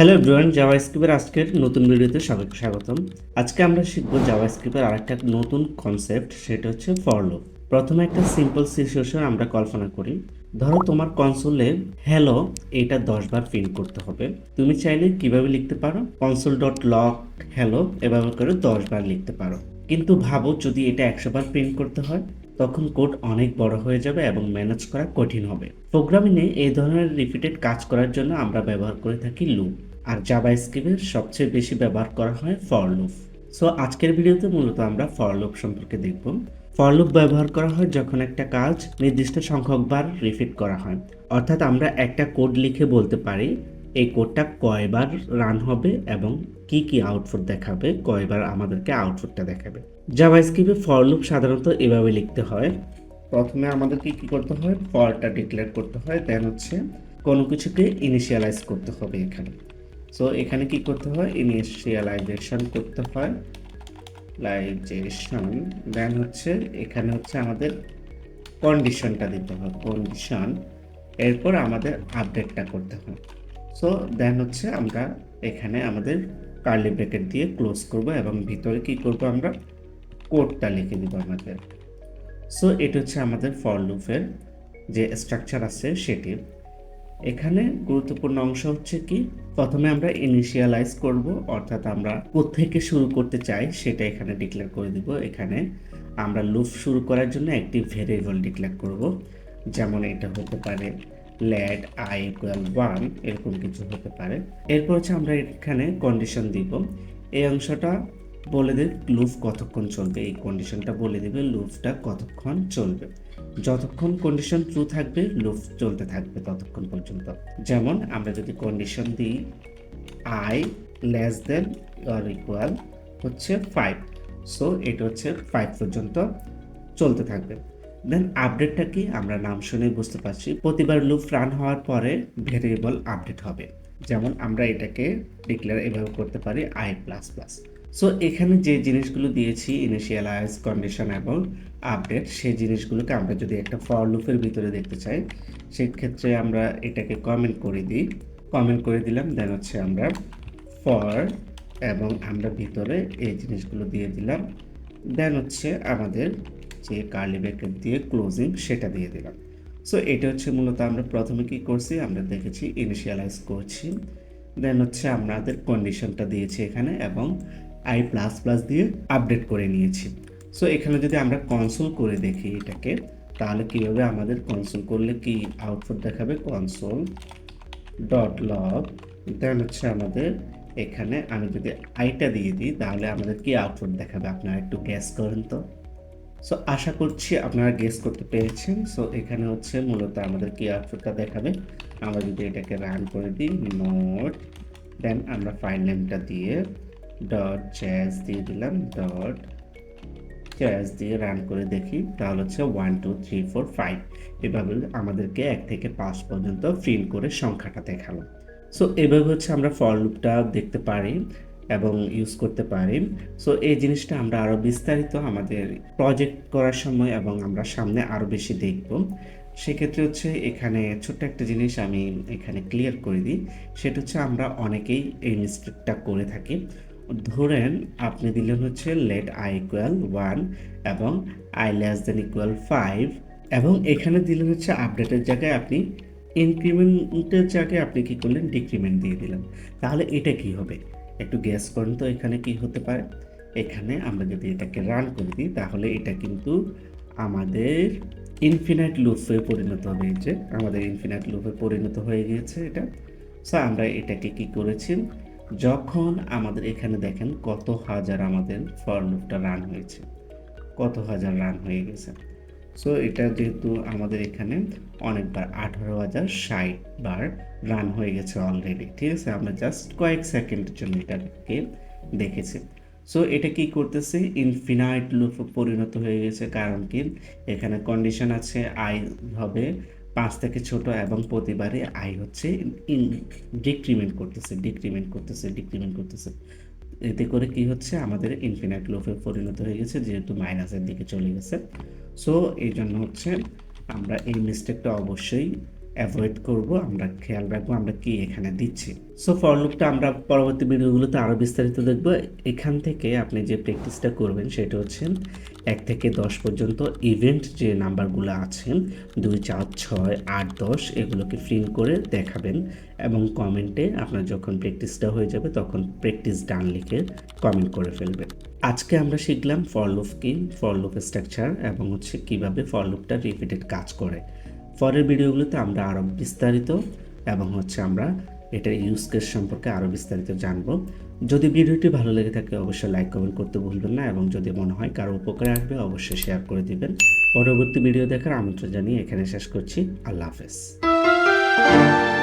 Hello everyone, জাভাস্ক্রিপ্টের আজকের নতুন ভিডিওতে সবাইকে স্বাগতম। আজকে আমরা শিখব জাভাস্ক্রিপ্টের আরেকটা নতুন কনসেপ্ট, সেটা হচ্ছে ফর লুপ। প্রথমে একটা সিম্পল সিচুয়েশন আমরা কল্পনা করি। ধরো তোমার কনসোলে হ্যালো এটা 10 বার প্রিন্ট করতে হবে। তুমি চাইলে কিভাবে লিখতে পারো, কনসোল ডট লগ হ্যালো এভাবে করে 10 বার লিখতে পারো। কিন্তু ভাবো যদি এটা 100 বার প্রিন্ট করতে হয়, তখন কোড অনেক বড় হয়ে যাবে এবং ম্যানেজ করা কঠিন হবে। প্রোগ্রামিংয়ে এই ধরনের রিপিটেড কাজ করার জন্য আমরা ব্যবহার করে থাকি লুপ, আর জাভাস্ক্রিপ্টের সবচেয়ে বেশি ব্যবহার করা হয় ফর লুপ। সো আজকের ভিডিওতে মূলত আমরা ফর লুপ সম্পর্কে দেখব। ফর লুপ ব্যবহার করা হয় যখন একটা কাজ নির্দিষ্ট সংখ্যক বার রিপিট করা হয়। অর্থাৎ আমরা একটা কোড লিখে বলতে পারি এই কোডটা কয়বার রান হবে এবং কি কি আউটপুট দেখাবে, কয়বার আমাদেরকে আউটপুটটা দেখাবে। জাভাস্ক্রিপ্টে ফর লুপ সাধারণত এভাবে লিখতে হয়। প্রথমে আমাদেরকে কি করতে হয়, ফরটা ডিক্লেয়ার করতে হয়, দেন হচ্ছে কোনো কিছুকে ইনিশিয়ালাইজ করতে হবে এখানে। সো এখানে কি করতে হয়, ইনিশিয়ালাইজেশন করতে হয়, লাইজেশন। দেন হচ্ছে এখানে হচ্ছে আমাদের কন্ডিশনটা দিতে হয়, কন্ডিশন। এরপর আমাদের আপডেটটা করতে হয়। সো দেন হচ্ছে আমরা এখানে আমাদের কার্লি ব্র্যাকেট দিয়ে ক্লোজ করব এবং ভিতরে কি করব, আমরা কোডটা লিখে দিব আমাদের। সো এটা হচ্ছে আমাদের ফর লুপের যে স্ট্রাকচার আছে সেটি। এখানে গুরুত্বপূর্ণ অংশ হচ্ছে কি, প্রথমে আমরা ইনিশিয়ালাইজ করব, অর্থাৎ আমরা কোত্থেকে শুরু করতে চাই সেটা এখানে ডিক্লেয়ার করে দিব। এখানে আমরা লুপ শুরু করার জন্য একটি ভেরিয়েবল ডিক্লেয়ার করব, যেমন এটা হতে পারে লেট আই ইকুয়াল 1, এরকম কিছু হতে পারে। এরপর হচ্ছে আমরা এখানে কন্ডিশন দিব। এই অংশটা বলে দেবে লুপ কতক্ষণ চলবে, এই কন্ডিশনটা বলে দেবে লুপটা কতক্ষণ চলবে। যতক্ষণ কন্ডিশন ট্রু থাকবে লুপ চলতে থাকবে ততক্ষণ পর্যন্ত। যেমন আমরা যদি কন্ডিশন দিই I less than or equal হচ্ছে 5, সো এটা হচ্ছে 5 পর্যন্ত চলতে থাকবে। দেন আপডেটটা কি, আমরা নাম শুনে বুঝতে পারছি প্রতিবার লুপ রান হওয়ার পরে ভেরিয়েবল আপডেট হবে। যেমন আমরা এটাকে ডিক্লেয়ার এভাবে করতে পারি আই প্লাস প্লাস। সো এখানে যে জিনিসগুলো দিয়েছি ইনিশিয়ালাইজ, কন্ডিশন এবং আপডেট, সেই জিনিসগুলোকে আমরা যদি একটা ফর লুপের ভিতরে দেখতে চাই, সেক্ষেত্রে আমরা এটাকে কমেন্ট করে দিই। কমেন্ট করে দিলাম, দেন হচ্ছে আমরা ফর এবং আমরা ভিতরে এই জিনিসগুলো দিয়ে দিলাম। দেন হচ্ছে আমাদের যে কার্লি ব্র্যাকেট দিয়ে ক্লোজিং সেটা দিয়ে দিলাম। সো এটা হচ্ছে মূলত আমরা প্রথমে কি করছি, আমরা দেখেছি ইনিশিয়ালাইজ করছি, দেন হচ্ছে আমাদের কন্ডিশনটা দিয়েছি এখানে এবং আই প্লাস প্লাস দিয়ে আপডেট করে নিয়েছি। সো এখানে যদি আমরা কনসোল করে দেখি এটাকে, তাহলে কীভাবে আমাদের কনসোল করলে কি আউটপুট দেখাবে, কনসোল ডট লগ। দেন হচ্ছে আমাদের এখানে আমি যদি আইটা দিয়ে দিই তাহলে আমাদের কি আউটপুট দেখাবে, আপনারা একটু গেস করেন তো। সো আশা করছি আপনারা গেস করতে পেরেছেন। সো এখানে হচ্ছে মূলত আমাদের কি আউটপুটটা দেখাবে। আমরা যদি এটাকে রান করে দিই নোট, দেন আমরা ফাইল নেমটা দিয়ে ডট জ্যাজ দিয়ে দিলাম, ডট জ্যাজ দিয়ে রান করে দেখি, তাহলে হচ্ছে 1 2 3 4 5 এভাবে আমাদেরকে 1 থেকে 5 পর্যন্ত প্রিন্ট করে সংখ্যাটা দেখালো। সো এভাবে হচ্ছে আমরা ফর লুপটা দেখতে পারি এবং ইউজ করতে পারি। সো এই জিনিসটা আমরা আরও বিস্তারিত আমাদের প্রজেক্ট করার সময় এবং আমরা সামনে আরও বেশি দেখব। সেক্ষেত্রে হচ্ছে এখানে ছোট্ট একটা জিনিস আমি এখানে ক্লিয়ার করে দিই, সেটা হচ্ছে আমরা অনেকেই এই মিস্টেকটা করে থাকি। ধরেন আপনি দিলেন হচ্ছে লেট আই ইকুয়াল 1 এবং আই লেস দেন ইকুয়াল 5 এবং এখানে দিলেন হচ্ছে আপডেটের জায়গায় আপনি ইনক্রিমেন্টের জায়গায় আপনি কি করলেন, ডিক্রিমেন্ট দিয়ে দিলেন। তাহলে এটা কি হবে, একটু গেস করেন তো এখানে কি হতে পারে। এখানে আমরা যদি এটাকে রান করে দিই তাহলে এটা কিন্তু আমাদের ইনফিনাইট লুপে পরিণত হবে। এই যে আমাদের ইনফিনাইট লুপে পরিণত হয়ে গিয়েছে এটা। সো আমরা এটাকে কি করেছি, যখন আমাদের এখানে দেখেন কত হাজার আমাদের ফর লুপটা রান হয়েছে, কত হাজার রান হয়ে গেছে। সো এটা যেহেতু আমাদের এখানে অনেকবার 18,060 বার রান হয়ে গেছে অলরেডি, ঠিক আছে। আমরা জাস্ট কয়েক সেকেন্ডের জন্য এটাকে দেখেছি। সো এটা কি করতেছে, ইনফিনাইট লুপে পরিণত হয়ে গেছে। কারণ কি, এখানে কন্ডিশন আছে আই হবে 5 থেকে ছোট এবং প্রতিবারে আই হচ্ছে ডিক্রিমেন্ট করতেছে, ডিক্রিমেন্ট করতেছে, ডিক্রিমেন্ট করতেছে। এতে করে কি হচ্ছে, আমাদের ইনফিনাইট লুপে পরিণত হয়ে গেছে যেহেতু মাইনাসের দিকে চলে গেছে। সো এই জন্য হচ্ছে আমরা এই মিস্টেকটা অবশ্যই অ্যাভয়েড করব, আমরা খেয়াল রাখবো আমরা কি এখানে দিচ্ছি। সো ফর লুপটা আমরা পরবর্তী ভিডিওগুলোতে আরও বিস্তারিত দেখব। এখান থেকে আপনি যে প্র্যাকটিসটা করবেন সেটা হচ্ছে 1 থেকে 10 পর্যন্ত ইভেন্ট যে নাম্বারগুলো আছে 2, 4, 6, 8, 10 এগুলোকে প্রিন্ট করে দেখাবেন এবং কমেন্টে আপনার যখন প্র্যাকটিসটা হয়ে যাবে তখন প্র্যাকটিস ডান লিখে কমেন্ট করে ফেলবেন। আজকে আমরা শিখলাম ফর লুপ কি, ফর লুপ স্ট্রাকচার এবং হচ্ছে কিভাবে ফর লুপটা রিপিটেড কাজ করে। পরের ভিডিওগুলোতে আমরা আরও বিস্তারিত এবং হচ্ছে আমরা এটার ইউজ কেস সম্পর্কে আরও বিস্তারিত জানব। যদি ভিডিওটি ভালো লেগে থাকে অবশ্যই লাইক কমেন্ট করতে ভুলবেন না এবং যদি মনে হয় কারো উপকারে আসবে অবশ্যই শেয়ার করে দিবেন। পরবর্তী ভিডিও দেখার আমন্ত্রণ জানিয়ে এখানে শেষ করছি। আল্লাহ হাফেজ।